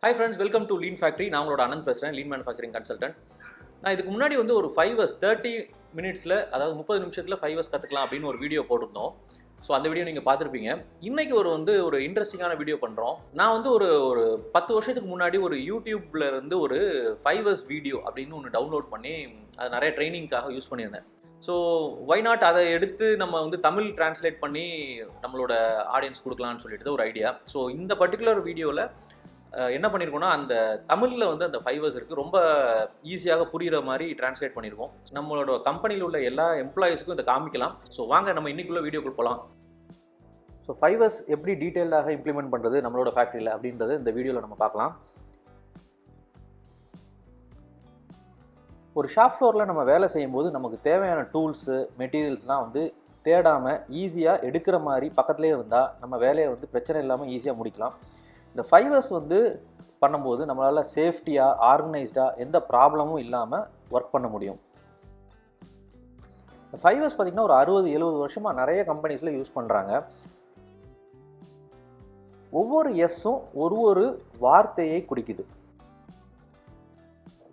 Hi friends, welcome to Lean Factory. நான் உங்களோட அனந்த் பேசுகிறேன், லீன் மேனுஃபேக்சரிங் கன்சல்டன்ட். நான் இதுக்கு முன்னாடி ஒரு 5 hours 30 minutesல, அதாவது 30 நிமிஷத்தில் 5 hours கற்றுக்கலாம் அப்படின்னு ஒரு வீடியோ போட்டிருந்தோம். ஸோ அந்த வீடியோ நீங்கள் பார்த்துருப்பீங்க. இன்றைக்கி ஒரு இன்ட்ரெஸ்டிங்கான வீடியோ பண்ணுறோம். நான் ஒரு 10 வருஷத்துக்கு முன்னாடி ஒரு யூடியூப்ல இருந்து ஒரு 5 hours வீடியோ அப்படின்னு ஒன்று டவுன்லோட் பண்ணி அது நிறைய ட்ரைனிங்காக யூஸ் பண்ணியிருந்தேன். ஸோ ஒய் நாட் அதை எடுத்து நம்ம தமிழ் டிரான்ஸ்லேட் பண்ணி நம்மளோட ஆடியன்ஸ் கொடுக்கலான்னு சொல்லிட்டு ஒரு ஐடியா. ஸோ இந்த பர்டிகுலர் வீடியோவில் என்ன பண்ணியிருக்கோம்னா, அந்த தமிழில் அந்த 5 hours இருக்குது, ரொம்ப ஈஸியாக புரிகிற மாதிரி டிரான்ஸ்லேட் பண்ணியிருக்கோம். நம்மளோட கம்பெனியில் உள்ள எல்லா எம்ப்ளாயீஸுக்கும் இதை காமிக்கலாம். ஸோ வாங்க நம்ம இன்றைக்குள்ள வீடியோக்குள் போகலாம். ஸோ 5 hours எப்படி டீட்டெயிலாக இம்ப்ளிமெண்ட் பண்ணுறது நம்மளோட ஃபேக்ட்ரியில் அப்படின்றது இந்த வீடியோவில் நம்ம பார்க்கலாம். ஒரு ஷாப் ஃப்ளோரில் நம்ம வேலை செய்யும்போது நமக்கு தேவையான டூல்ஸு மெட்டீரியல்ஸ்லாம் தேடாமல் ஈஸியாக எடுக்கிற மாதிரி பக்கத்துலேயே இருந்தால் நம்ம வேலையை பிரச்சனை இல்லாமல் ஈஸியாக முடிக்கலாம். இந்த 5 hours பண்ணும்போது நம்மளால் சேஃப்டியாக ஆர்கனைஸ்டாக எந்த ப்ராப்ளமும் இல்லாமல் ஒர்க் பண்ண முடியும். இந்த 5 hours பார்த்திங்கன்னா ஒரு 60-70 வருஷமாக நிறைய கம்பெனிஸில் யூஸ் பண்ணுறாங்க. ஒவ்வொரு எஸ்ஸும் ஒரு வார்த்தையை குறிக்குது.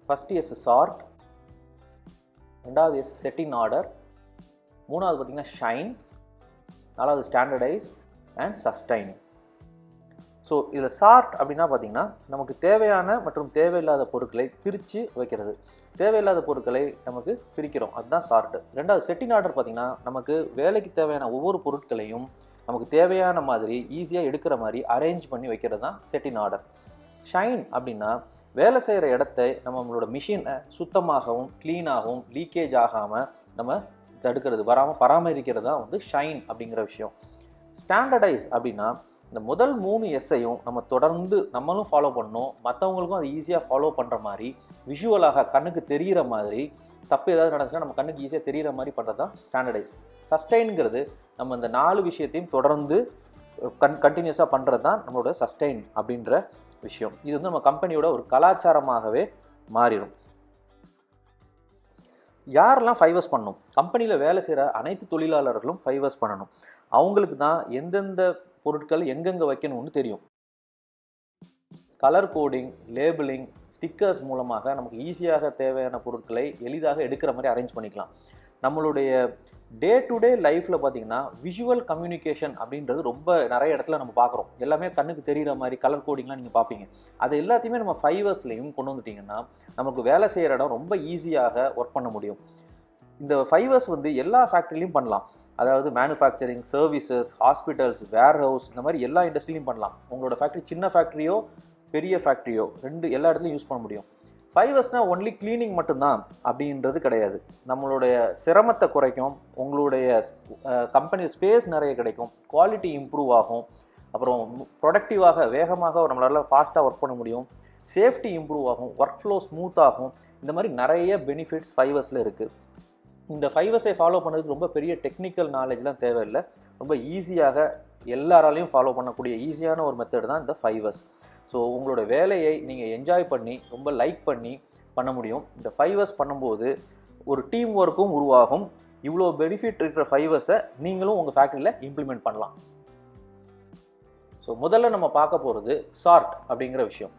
ஃபஸ்ட்டு எஸ் சார்ட், ரெண்டாவது எஸ் செட் இன் ஆர்டர், மூணாவது பார்த்திங்கன்னா ஷைன், நாலாவது ஸ்டாண்டர்டைஸ் அண்ட் சஸ்டைன். ஸோ இதில் சார்ட் அப்படின்னா பார்த்திங்கன்னா நமக்கு தேவையான மற்றும் தேவையில்லாத பொருட்களை பிரித்து வைக்கிறது. தேவையில்லாத பொருட்களை நமக்கு பிரிக்கிறோம், அதுதான் சார்ட்டு. ரெண்டாவது செட்டின் ஆர்டர் பார்த்திங்கன்னா நமக்கு வேலைக்கு தேவையான ஒவ்வொரு பொருட்களையும் நமக்கு தேவையான மாதிரி ஈஸியாக எடுக்கிற மாதிரி அரேஞ்ச் பண்ணி வைக்கிறது தான் செட்டின் ஆர்டர். ஷைன் அப்படின்னா வேலை செய்கிற இடத்தை நம்மளோட மிஷினை சுத்தமாகவும் க்ளீனாகவும் லீக்கேஜ் ஆகாமல் நம்ம தடுக்கிறது, வராமல் பராமரிக்கிறது தான் ஷைன் அப்படிங்கிற விஷயம். ஸ்டாண்டர்டைஸ் அப்படின்னா இந்த முதல் 3 எஸ்ஸையும் நம்ம தொடர்ந்து நம்மளும் ஃபாலோ பண்ணணும், மற்றவங்களுக்கும் அது ஈஸியாக ஃபாலோ பண்ணுற மாதிரி விஷுவலாக கண்ணுக்கு தெரிகிற மாதிரி, தப்பு ஏதாவது நடந்துச்சுன்னா நம்ம கண்ணுக்கு ஈஸியாக தெரிகிற மாதிரி பண்ணுறது தான் ஸ்டாண்டர்டைஸ். சஸ்டைன்ங்கிறது நம்ம இந்த 4 விஷயத்தையும் தொடர்ந்து கண்டினியூஸாக பண்ணுறது தான் நம்மளோட சஸ்டைன் அப்படின்ற விஷயம். இது நம்ம கம்பெனியோட ஒரு கலாச்சாரமாகவே மாறிடும். யாரெல்லாம் 5 hours பண்ணணும்? கம்பெனியில் வேலை செய்கிற அனைத்து தொழிலாளர்களும் 5 hours பண்ணணும். அவங்களுக்கு தான் எந்தெந்த பொருட்கள் எங்கெங்கே வைக்கணும்னு தெரியும். கலர் கோடிங், லேபிளிங், ஸ்டிக்கர்ஸ் மூலமாக நமக்கு ஈஸியாக தேவையான பொருட்களை எளிதாக எடுக்கிற மாதிரி அரேஞ்ச் பண்ணிக்கலாம். நம்மளுடைய டே டு டே லைஃப்பில் பார்த்திங்கன்னா விஷுவல் கம்யூனிகேஷன் அப்படின்றது ரொம்ப நிறைய இடத்துல நம்ம பார்க்குறோம். எல்லாமே கண்ணுக்கு தெரிகிற மாதிரி கலர் கோடிங்லாம் நீங்கள் பார்ப்பீங்க. அது எல்லாத்தையுமே நம்ம 5 hours கொண்டு வந்துட்டிங்கன்னா நமக்கு வேலை செய்கிற இடம் ரொம்ப ஈஸியாக ஒர்க் பண்ண முடியும். இந்த 5 hours எல்லா ஃபேக்ட்ரிலையும் பண்ணலாம். அதாவது மேனுஃபேக்சரிங், சர்வீசஸ், ஹாஸ்பிட்டல்ஸ், வேர்ஹவுஸ், இந்த மாதிரி எல்லா இண்டஸ்ட்ரியிலையும் பண்ணலாம். உங்களோட ஃபேக்ட்ரி சின்ன ஃபேக்ட்ரியோ பெரிய ஃபேக்ட்ரியோ எல்லா இடத்துலையும் யூஸ் பண்ண முடியும். 5 hours ஒன்லி க்ளீனிங் மட்டும்தான் அப்படின்றது கிடையாது. நம்மளுடைய சிரமத்தை குறைக்கும், உங்களுடைய கம்பெனி ஸ்பேஸ் நிறைய கிடைக்கும், குவாலிட்டி இம்ப்ரூவ் ஆகும், அப்புறம் ப்ரொடக்டிவாக வேகமாக நம்மளால் ஃபாஸ்ட்டாக ஒர்க் பண்ண முடியும், சேஃப்டி இம்ப்ரூவ் ஆகும், ஒர்க் ஃப்ளோ ஸ்மூத் ஆகும். இந்த மாதிரி நிறைய பெனிஃபிட்ஸ் 5 hours இருக்குது. இந்த 5 hours ஃபாலோ பண்ணுறதுக்கு ரொம்ப பெரிய டெக்னிக்கல் நாலேஜ்லாம் தேவையில்லை. ரொம்ப ஈஸியாக எல்லாராலையும் ஃபாலோ பண்ணக்கூடிய ஈஸியான ஒரு மெத்தட் தான் இந்த 5 hours. ஸோ உங்களோட வேலையை நீங்கள் என்ஜாய் பண்ணி ரொம்ப லைக் பண்ணி பண்ண முடியும். இந்த 5 hours பண்ணும்போது ஒரு டீம் ஒர்க்கும் உருவாகும். இவ்வளோ பெனிஃபிட் இருக்கிற 5 hours நீங்களும் உங்கள் ஃபேக்ட்ரியில் இம்ப்ளிமெண்ட் பண்ணலாம். ஸோ முதல்ல நம்ம பார்க்க போகிறது சார்ட் அப்படிங்கிற விஷயம்.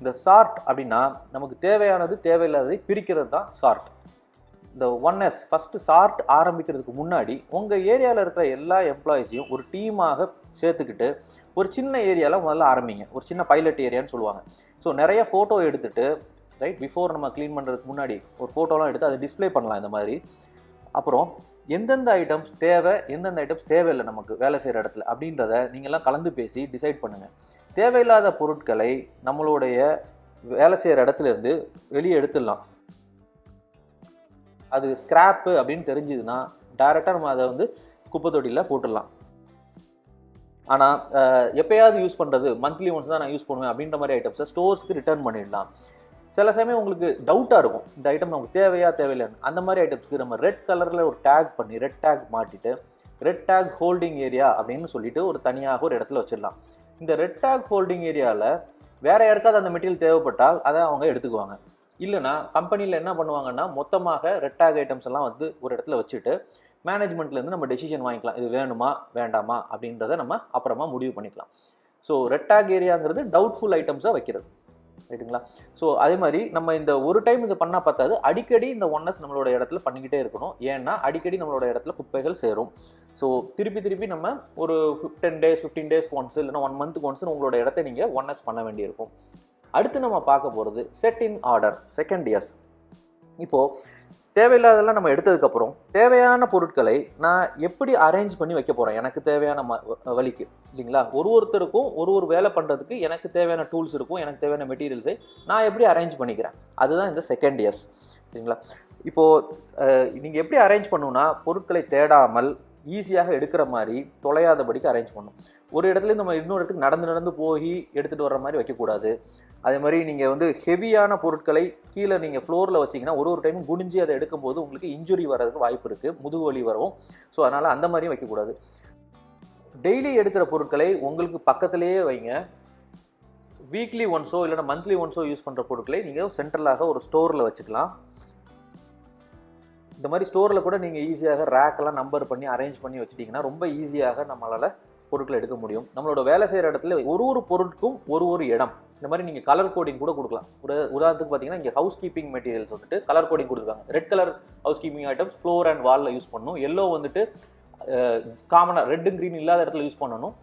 இந்த சார்ட் அப்படின்னா நமக்கு தேவையானது தேவையில்லாததை பிரிக்கிறது தான் சார்ட். இந்த 1S ஃபஸ்ட்டு சார்ட் ஆரம்பிக்கிறதுக்கு முன்னாடி உங்கள் ஏரியாவில் இருக்கிற எல்லா எம்ப்ளாயீஸையும் ஒரு டீமாக சேர்த்துக்கிட்டு ஒரு சின்ன ஏரியாவில் முதல்ல ஆரம்பிங்க. ஒரு சின்ன பைலட் ஏரியான்னு சொல்லுவாங்க. ஸோ நிறைய ஃபோட்டோ எடுத்துகிட்டு பிஃபோர் நம்ம க்ளீன் பண்ணுறதுக்கு முன்னாடி ஒரு ஃபோட்டோலாம் எடுத்து அதை டிஸ்பிளே பண்ணலாம் இந்த மாதிரி. அப்புறம் எந்தெந்த ஐட்டம்ஸ் தேவை, எந்தெந்த ஐட்டம்ஸ் தேவையில்லை நமக்கு வேலை செய்கிற இடத்துல அப்படின்றத நீங்கள்லாம் கலந்து பேசி டிசைட் பண்ணுங்கள். தேவையில்லாத பொருட்களை நம்மளுடைய வேலை செய்கிற இடத்துலேருந்து வெளியே எடுத்துடலாம். அது ஸ்கிராப்பு அப்படின்னு தெரிஞ்சுதுன்னா டைரெக்டாக நம்ம அதை குப்பை தொட்டியில் போட்டுடலாம். ஆனால் எப்போயாவது யூஸ் பண்ணுறது, மந்த்லி ஒன்ஸ் தான் நான் யூஸ் பண்ணுவேன் அப்படின்ற மாதிரி ஐட்டம்ஸை ஸ்டோர்ஸ்க்கு ரிட்டர்ன் பண்ணிடலாம். சில சமயம் உங்களுக்கு டவுட்டாக இருக்கும், இந்த ஐட்டம் நமக்கு தேவையா தேவையில்லைன்னு. அந்த மாதிரி ஐட்டம்ஸ்க்கு நம்ம ரெட் கலரில் ஒரு டேக் பண்ணி ரெட் டேக் மாட்டிட்டு ரெட் டேக் ஹோல்டிங் ஏரியா அப்படின்னு சொல்லிட்டு ஒரு தனியாக ஒரு இடத்துல வச்சிடலாம். இந்த ரெட் டேக் ஹோல்டிங் ஏரியாவில் வேறு யாருக்காவது அந்த மெட்டீரியல் தேவைப்பட்டால் அதை அவங்க எடுத்துக்குவாங்க. இல்லைனா கம்பெனியில் என்ன பண்ணுவாங்கன்னா மொத்தமாக ரெட் டேக் ஐட்டம்ஸ் எல்லாம் ஒரு இடத்துல வச்சுட்டு மேனேஜ்மெண்ட்லேருந்து நம்ம டெசிஷன் வாங்கிக்கலாம், இது வேணுமா வேண்டாமா அப்படின்றத நம்ம அப்புறமா முடிவு பண்ணிக்கலாம். ஸோ ரெட் டேக் ஏரியாங்கிறது டவுட்ஃபுல் ஐட்டம்ஸாக வைக்கிறது, ரைட்டுங்களா? ஸோ அதே மாதிரி நம்ம இந்த ஒரு டைம் இது பண்ணால் பார்த்தாது, அடிக்கடி இந்த ஒன்னஸ் நம்மளோட இடத்துல பண்ணிக்கிட்டே இருக்கணும். ஏன்னா அடிக்கடி நம்மளோட இடத்துல குப்பைகள் சேரும். ஸோ திருப்பி நம்ம ஒரு 10 days 15 days ஒன்ஸ் இல்லைனா 1 month ஒன்ஸ் உங்களோட இடத்த நீங்கள் ஒன்னஸ் பண்ண வேண்டியிருக்கும். அடுத்து நம்ம பார்க்க போகிறது set in order, second S. இப்போது தேவையில்லாதெல்லாம் நம்ம எடுத்ததுக்கப்புறம் தேவையான பொருட்களை நான் எப்படி அரேஞ்ச் பண்ணி வைக்க போகிறேன் எனக்கு தேவையான வழிக்கு, இல்லைங்களா? ஒருத்தருக்கும் ஒரு வேலை பண்ணுறதுக்கு எனக்கு தேவையான டூல்ஸ் இருக்கும், எனக்கு தேவையான மெட்டீரியல்ஸை நான் எப்படி அரேஞ்ச் பண்ணிக்கிறேன், அதுதான் இந்த செகண்ட் எஸ், சரிங்களா? இப்போது நீங்கள் எப்படி அரேஞ்ச் பண்ணணும்னா பொருட்களை தேடாமல் ஈஸியாக எடுக்கிற மாதிரி தொலையாதபடிக்கு அரேஞ்ச் பண்ணணும். ஒரு இடத்துலேருந்து நம்ம இன்னொரு இடத்துக்கு நடந்து போய் எடுத்துகிட்டு வர்ற மாதிரி வைக்கக்கூடாது. அதே மாதிரி நீங்கள் வந்து ஹெவியான பொருட்களை கீழே நீங்கள் ஃப்ளோரில் வச்சிங்கன்னா ஒரு டைமும் குனிஞ்சு அதை எடுக்கும்போது உங்களுக்கு இன்ஜுரி வர்றதுக்கு வாய்ப்பு இருக்குது, முதுகு வலி வரும். ஸோ அதனால் அந்த மாதிரியும் வைக்கக்கூடாது. டெய்லி எடுக்கிற பொருட்களை உங்களுக்கு பக்கத்திலேயே வைங்க. வீக்லி ஒன்ஸோ இல்லைனா மந்த்லி ஒன்ஸோ யூஸ் பண்ணுற பொருட்களை நீங்கள் சென்ட்ரலாக ஒரு ஸ்டோரில் வச்சுக்கலாம். இந்த மாதிரி ஸ்டோரில் கூட நீங்கள் ஈஸியாக ரேக்கெல்லாம் நம்பர் பண்ணி அரேஞ்ச் பண்ணி வச்சுட்டிங்கன்னா ரொம்ப ஈஸியாக நம்மளால் பொருட்களை எடுக்க முடியும். நம்மளோட வேலை செய்கிற இடத்துல ஒரு பொருட்கும் ஒரு இடம். இந்த மாதிரி நீங்கள் கலர் கோடிங் கூட கொடுக்கலாம். உதாரணத்துக்கு பார்த்தீங்கன்னா இங்கே ஹவுஸ் கீப்பிங் மெட்டீரியல்ஸ் வந்துட்டு கலர் கோடிங் கொடுத்துருக்காங்க. Red colour house keeping items floor and வாலில் யூஸ் பண்ணணும். எல்லோ வந்துட்டு காமனாக ரெட்டு க்ரீன் இல்லாத இடத்துல யூஸ் பண்ணணும்.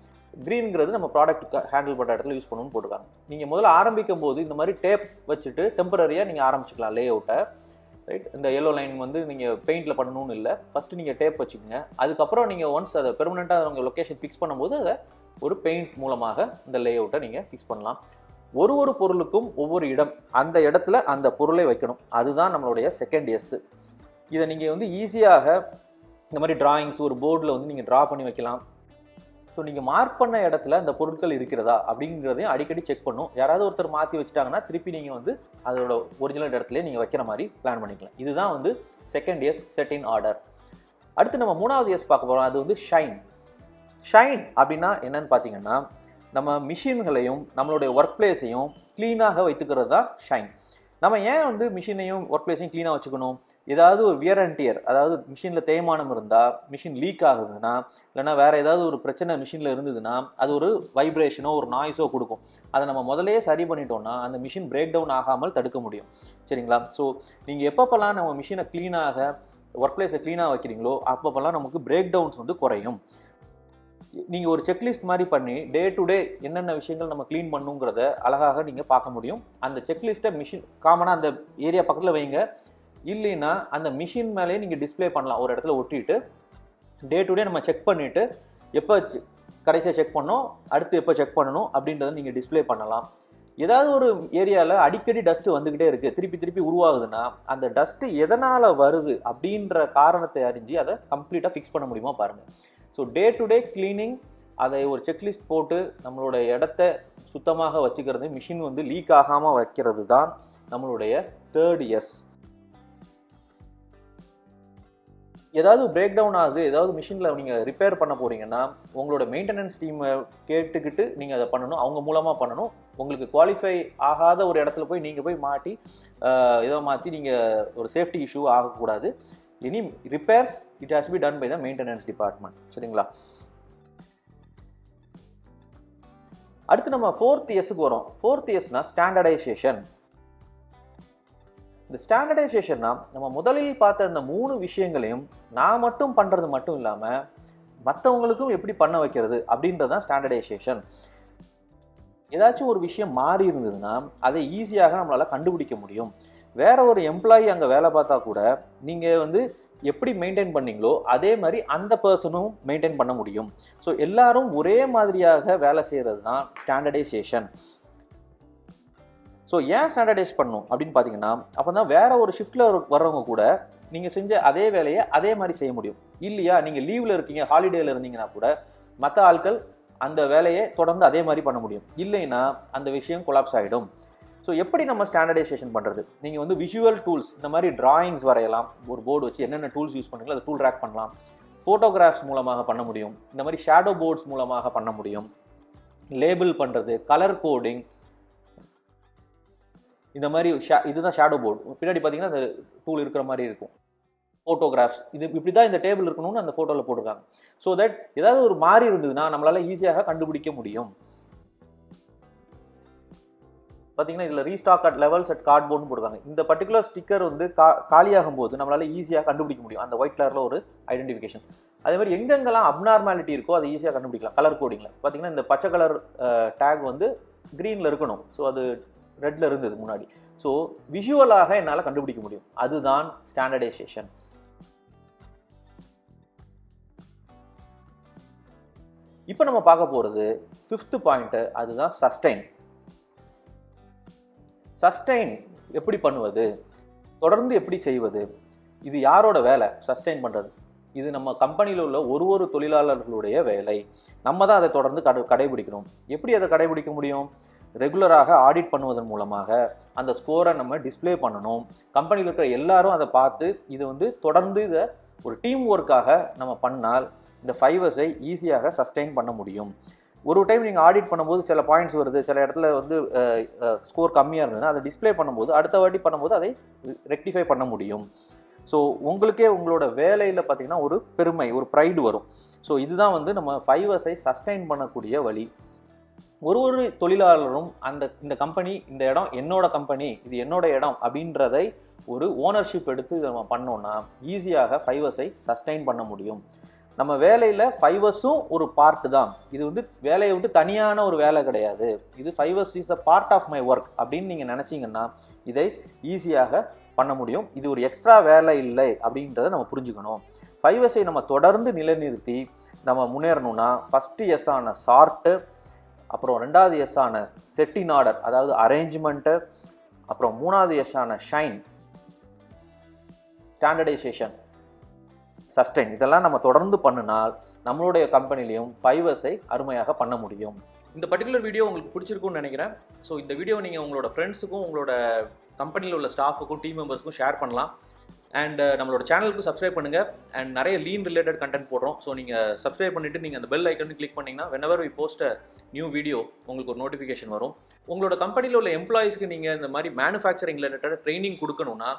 க்ரீனுங்கிறது நம்ம ப்ராடக்ட் ஹேண்டில் பண்ணுற இடத்துல யூஸ் பண்ணணும்னு போட்டுருக்காங்க. நீங்கள் முதல்ல ஆரம்பிக்கும் போது இந்த மாதிரி டேப் வச்சுட்டு டெம்பரரியாக நீங்கள் ஆரம்பிச்சிக்கலாம் லே அவுட்டை, ரைட்? இந்த எல்லோ லைன் வந்து நீங்கள் பெயிண்டில் பண்ணணும்னு இல்லை, ஃபஸ்ட்டு நீங்கள் டேப் வச்சுக்கோங்க. அதுக்கப்புறம் நீங்கள் ஒன்ஸ் அதை பெர்மனெண்ட்டாக உங்கள் லொக்கேஷன் ஃபிக்ஸ் பண்ணும்போது அதை ஒரு பெயிண்ட் மூலமாக இந்த லே அவுட்டை நீங்கள் ஃபிக்ஸ் பண்ணலாம். ஒரு பொருளுக்கும் ஒவ்வொரு இடம், அந்த இடத்துல அந்த பொருளை வைக்கணும். அதுதான் நம்மளுடைய செகண்ட் எஸ். இதை நீங்கள் வந்து ஈஸியாக இந்த மாதிரி டிராயிங்ஸ் ஒரு போர்டில் வந்து நீங்கள் ட்ரா பண்ணி வைக்கலாம். ஸோ நீங்கள் மார்க் பண்ண இடத்துல அந்த பொருட்கள் இருக்கிறதா அப்படிங்கிறதையும் அடிக்கடி செக் பண்ணும். யாராவது ஒருத்தர் மாற்றி வச்சுட்டாங்கன்னா திருப்பி நீங்கள் வந்து அதோட ஒரிஜினல் இடத்துல நீங்கள் வைக்கிற மாதிரி பிளான் பண்ணிக்கலாம். இதுதான் வந்து second S, set in order. அடுத்து நம்ம மூணாவது எஸ் பார்க்க போகிறோம். அது வந்து ஷைன். ஷைன் அப்படின்னா என்னன்னு பார்த்தீங்கன்னா நம்ம மிஷின்களையும் நம்மளுடைய ஒர்க் பிளேஸையும் க்ளீனாக வைத்துக்கிறது தான் ஷைன். நம்ம ஏன் வந்து மிஷினையும் ஒர்க் பிளேஸையும் க்ளீனாக வச்சுக்கணும்? ஏதாவது ஒரு வியர் அண்ட் டியர், அதாவது மிஷினில் தேய்மானம் இருந்தால், மிஷின் லீக் ஆகுதுன்னா, இல்லைனா வேறு ஏதாவது ஒரு பிரச்சனை மிஷினில் இருந்ததுன்னா அது ஒரு வைப்ரேஷனோ ஒரு நாய்ஸோ கொடுக்கும். அதை நம்ம முதலையே சரி பண்ணிட்டோம்னா அந்த மிஷின் பிரேக் டவுன் ஆகாமல் தடுக்க முடியும், சரிங்களா? ஸோ நீங்கள் எப்பப்பெல்லாம் நம்ம மிஷினை க்ளீனாக ஒர்க் பிளேஸை க்ளீனாக வைக்கிறீங்களோ அப்பப்பெல்லாம் நமக்கு பிரேக் டவுன்ஸ் வந்து குறையும். நீங்கள் ஒரு செக்லிஸ்ட் மாதிரி பண்ணி டே டு டே என்னென்ன விஷயங்கள் நம்ம க்ளீன் பண்ணுங்கிறத அழகாக நீங்கள் பார்க்க முடியும். அந்த செக்லிஸ்ட்டை மிஷின் காமனாக அந்த ஏரியா பக்கத்தில் வைங்க. இல்லைன்னா அந்த மிஷின் மேலேயே நீங்கள் டிஸ்பிளே பண்ணலாம். ஒரு இடத்துல ஒட்டிட்டு டே டு டே நம்ம செக் பண்ணிவிட்டு எப்போ கடைசியாக செக் பண்ணோம், அடுத்து எப்போ செக் பண்ணணும் அப்படின்றத நீங்கள் டிஸ்பிளே பண்ணலாம். ஏதாவது ஒரு ஏரியாவில் அடிக்கடி டஸ்ட்டு வந்துக்கிட்டே இருக்குது, திருப்பி உருவாகுதுன்னா அந்த டஸ்ட்டு எதனால் வருது அப்படின்ற காரணத்தை அறிஞ்சு அதை கம்ப்ளீட்டாக ஃபிக்ஸ் பண்ண முடியுமா பாருங்கள். So day to day cleaning, அதை ஒரு செக்லிஸ்ட் போட்டு நம்மளோட இடத்த சுத்தமாக வச்சுக்கிறது, மிஷின் வந்து லீக் ஆகாமல் வைக்கிறது தான் நம்மளுடைய தேர்ட் எஸ். ஏதாவது பிரேக் டவுன் ஆகுது, ஏதாவது மிஷினில் நீங்கள் ரிப்பேர் பண்ண போகிறீங்கன்னா உங்களோட மெயின்டெனன்ஸ் டீமை கேட்டுக்கிட்டு நீங்கள் அதை பண்ணணும், அவங்க மூலமாக பண்ணணும். உங்களுக்கு குவாலிஃபை ஆகாத ஒரு இடத்துல போய் நீங்கள் போய் மாட்டி ஏதோ மாற்றி நீங்கள் ஒரு சேஃப்டி இஷ்யூ ஆகக்கூடாது. Any repairs it has be done by the maintenance department, சரிங்களா? அடுத்து நம்ம ஃபோர்த் எஸ்ஸுக்கு வரோம். ஃபோர்த் எஸ்னா ஸ்டாண்டர்டைசேஷன். இந்த ஸ்டாண்டர்டைசேஷன்னா நம்ம முதலில் பார்த்த இந்த 3 விஷயங்களையும் நான் மட்டும் பண்ணுறது மட்டும் இல்லாமல் மற்றவங்களுக்கும் எப்படி பண்ண வைக்கிறது அப்படின்றது தான் ஸ்டாண்டர்டைசேஷன். ஏதாச்சும் ஒரு விஷயம் மாறி இருந்ததுன்னா அதை ஈஸியாக நம்மளால் கண்டுபிடிக்க முடியும். வேற ஒரு எம்ப்ளாயி அங்கே வேலை பார்த்தா கூட நீங்கள் வந்து எப்படி மெயின்டைன் பண்ணீங்களோ அதே மாதிரி அந்த பர்சனும் மெயின்டைன் பண்ண முடியும். ஸோ எல்லாரும் ஒரே மாதிரியாக வேலை செய்கிறது தான் ஸ்டாண்டர்டைசேஷன். ஸோ ஏன் ஸ்டாண்டர்டைஸ் பண்ணணும் அப்படின்னு பார்த்தீங்கன்னா அப்போ தான் வேற ஒரு ஷிஃப்ட்டில் வர்றவங்க கூட நீங்கள் செஞ்ச அதே வேலையை அதே மாதிரி செய்ய முடியும். இல்லையா நீங்கள் லீவில் இருக்கீங்க, ஹாலிடேயில் இருந்தீங்கன்னா கூட மற்ற ஆட்கள் அந்த வேலையை தொடர்ந்து அதே மாதிரி பண்ண முடியும். இல்லைன்னா அந்த விஷயம் கொலாப்ஸ் ஆகிடும். ஸோ எப்படி நம்ம ஸ்டாண்டர்டைசேஷன் பண்ணுறது? நீங்கள் வந்து விஷுவல் டூல்ஸ், இந்த மாதிரி டிராயிங்ஸ் வரையலாம். ஒரு போர்டு வச்சு என்னென்ன டூல்ஸ் யூஸ் பண்ணுங்களோ அதை டூல் ரேக் பண்ணலாம். ஃபோட்டோகிராஃப்ஸ் மூலமாக பண்ண முடியும். இந்த மாதிரி ஷேடோ போர்ட்ஸ் மூலமாக பண்ண முடியும். லேபிள் பண்ணுறது, கலர் கோடிங், இந்த மாதிரி இதுதான் ஷேடோ போர்டு. பின்னாடி பார்த்தீங்கன்னா அந்த டூல் இருக்கிற மாதிரி இருக்கும். ஃபோட்டோகிராஃப்ஸ் இது இப்படி தான் இந்த டேபிள் இருக்கணும்னு அந்த ஃபோட்டோவில் போட்டிருக்காங்க. ஸோ தட் ஏதாவது ஒரு மாறி இருந்ததுன்னா நம்மளால் ஈஸியாக கண்டுபிடிக்க முடியும். பார்த்தீங்கன்னா இதில் ரீஸ்டாக் அட் லெவல்ஸ் அட் கார்ட்போர்ட்னு போடுவாங்க. இந்த பர்டிகுலர் ஸ்டிக்கர் வந்து காலியாகும் போது நம்மளால் ஈஸியாக கண்டுபிடிக்க முடியும். அந்த ஒயிட் கலரில் ஒரு ஐடென்டிஃபிகேஷன். அதே மாதிரி எங்கெங்கெல்லாம் அப்நார்மாலிட்டி இருக்கோ அதை ஈஸியாக கண்டுபிடிக்கலாம். கலர் கோடிங்கில் பார்த்தீங்கன்னா இந்த பச்சை கலர் டேக் வந்து க்ரீனில் இருக்கணும். ஸோ அது ரெட்டில் இருந்தது முன்னாடி. ஸோ விஷுவலாக என்னால் கண்டுபிடிக்க முடியும். அதுதான் ஸ்டாண்டர்டைசேஷன். இப்போ நம்ம பார்க்க போகிறது 5th பாயிண்ட்டு, அதுதான் சஸ்டெயின். சஸ்டெயின் எப்படி பண்ணுவது, தொடர்ந்து எப்படி செய்வது, இது யாரோட வேலை? சஸ்டெயின் பண்ணுறது இது நம்ம கம்பெனியில் உள்ள ஒரு தொழிலாளர்களுடைய வேலை. நம்ம தான் அதை தொடர்ந்து கடைபிடிக்கணும். எப்படி அதை கடைபிடிக்க முடியும்? ரெகுலராக ஆடிட் பண்ணுவதன் மூலமாக அந்த ஸ்கோரை நம்ம டிஸ்பிளே பண்ணணும். கம்பெனியில் இருக்கிற எல்லாரும் அதை பார்த்து இது வந்து தொடர்ந்து இதை ஒரு டீம் ஒர்க்காக நம்ம பண்ணால் இந்த 5Sஐ ஈஸியாக சஸ்டெயின் பண்ண முடியும். ஒரு டைம் நீங்கள் ஆடிட் பண்ணும்போது சில பாயிண்ட்ஸ் வருது, சில இடத்துல வந்து ஸ்கோர் கம்மியாக இருந்ததுன்னா அதை டிஸ்பிளே பண்ணும்போது அடுத்த வாட்டி பண்ணும்போது அதை ரெக்டிஃபை பண்ண முடியும். ஸோ உங்களுக்கே உங்களோட வேலையில் பார்த்தீங்கன்னா ஒரு பெருமை, ஒரு ப்ரைடு வரும். ஸோ இதுதான் வந்து நம்ம 5Sஐ சஸ்டெயின் பண்ணக்கூடிய வழி. ஒரு தொழிலாளரும் இந்த கம்பெனி, இந்த இடம் என்னோட கம்பெனி, இது என்னோட இடம் அப்படின்றதை ஒரு ஓனர்ஷிப் எடுத்து இதை நம்ம பண்ணோன்னா ஈஸியாக 5Sஐ சஸ்டெயின் பண்ண முடியும். நம்ம வேலையில் 5Sம் ஒரு பார்ட்டு தான். இது வந்து வேலையை விட்டு தனியான ஒரு வேலை கிடையாது. இது 5S is a part of my work அப்படின்னு நீங்கள் நினச்சிங்கன்னா இதை ஈஸியாக பண்ண முடியும். இது ஒரு எக்ஸ்ட்ரா வேலை இல்லை அப்படின்றத நம்ம புரிஞ்சுக்கணும். 5Sஐ நம்ம தொடர்ந்து நிலைநிறுத்தி நம்ம முன்னேறணும்னா ஃபஸ்ட்டு எஸ் ஆன சார்ட்டு, அப்புறம் 2வது எஸ் ஆன செட்டின் ஆர்டர், அதாவது அரேஞ்ச்மெண்ட்டு, அப்புறம் 3வது எஸ் ஆன ஷைன், ஸ்டாண்டர்டைசேஷன், சஸ்டெயின், இதெல்லாம் நம்ம தொடர்ந்து பண்ணினால் நம்மளுடைய கம்பெனிலையும் 5Sஐ அருமையாக பண்ண முடியும். இந்த பர்டிகுலர் வீடியோ உங்களுக்கு பிடிச்சிருக்கும்னு நினைக்கிறேன். ஸோ இந்த வீடியோ நீங்கள் உங்களோட ஃப்ரெண்ட்ஸுக்கும் உங்களோட கம்பெனியில் உள்ள ஸ்டாஃபுக்கும் டீம் மெம்பர்ஸுக்கும் ஷேர் பண்ணலாம். அண்ட் நம்மளோட சேனலுக்கு சப்ஸ்கிரைப் பண்ணுங்கள். அண்ட் நிறைய லீன் ரிலேட்டட் கண்டென்ட் போடுறோம். ஸோ நீங்கள் சப்ஸ்கிரைப் பண்ணிவிட்டு நீங்கள் அந்த பெல் ஐக்கன் கிளிக் பண்ணிங்கன்னா whenever we post a new video உங்களுக்கு ஒரு நோட்டிஃபிகேஷன் வரும். உங்களோட கம்பெனியில் உள்ள எம்ப்ளாயீஸ்க்கு நீங்கள் இந்த மாதிரி மேனுஃபேக்சரிங் ரிலேட்டட் ட்ரைனிங் கொடுக்கணுன்னா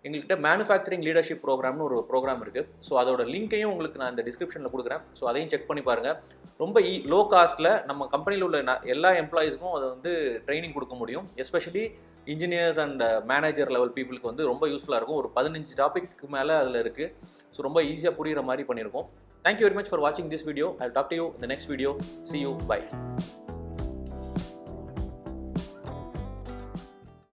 எங்கள்கிட்ட மேனுஃபேக்சரிங் லீடர்ஷிப் ப்ரோக்ராம்னு ஒரு ப்ரோக்ராம் இருக்குது. ஸோ அதோட லிங்க்கையும் உங்களுக்கு நான் இந்த டிஸ்கிரிப்ஷனில் கொடுக்குறேன். ஸோ அதையும் செக் பண்ணி பாருங்கள். ரொம்ப லோ காஸ்ட்டில் நம்ம கம்பெனியில் உள்ள எல்லா எம்ப்ளாயீஸ்க்கும் அதை வந்து ட்ரைனிங் கொடுக்க முடியும். Especially engineers and manager level பீப்புளுக்கு வந்து ரொம்ப யூஸ்ஃபுல்லாக இருக்கும். ஒரு 15 டாபிக் மேலே அதில் இருக்குது. ஸோ ரொம்ப ஈஸியாக புரிகிற மாதிரி பண்ணியிருக்கோம். Thank you very much for watching this video. I'll talk to you in the next video. See you. Bye.